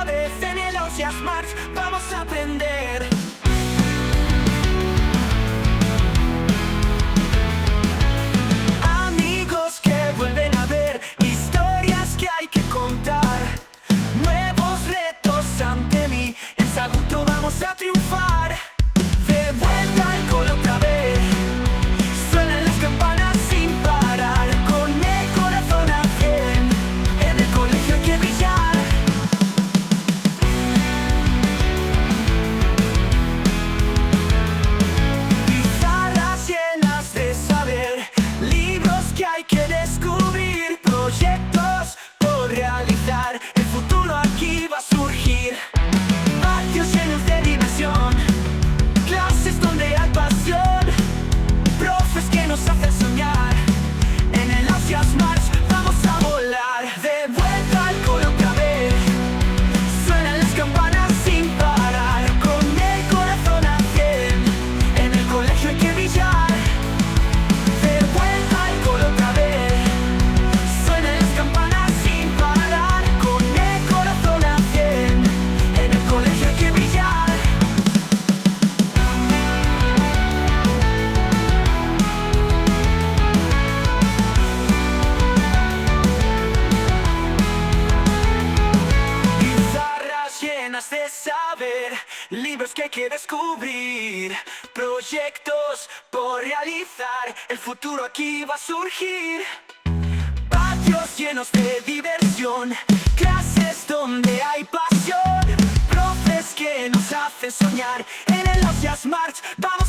vez en el Ausias March vamos a aprender. Amigos que vuelven a ver, historias que hay que contar, nuevos retos ante mí, en Sagunto vamos a triunfar. De vuelta al cole otra vez, suenan las campanas sin parar, con el corazón a 100, en el colegio hay que brillar. Pizarras llenas de saber, libros que hay que descubrir, proyectos por realizar, el futuro aquí va a surgir. Patios llenos de diversión, clases donde hay pasión, profes que nos hacen soñar, en el Ausias March vamos a volar. De vuelta al cole otra vez, suenan las campanas sin parar, con el corazón a 100, en el colegio hay que brillar. De vuelta al cole otra vez, suenan las campanas sin parar, con el corazón a 100, en el colegio hay que brillar. Pizarras llenas de saber, libros que hay que descubrir, proyectos por realizar, el futuro aquí va a surgir. Patios llenos de diversión, clases donde hay pasión, profes que nos hacen soñar, en el Ausias March vamos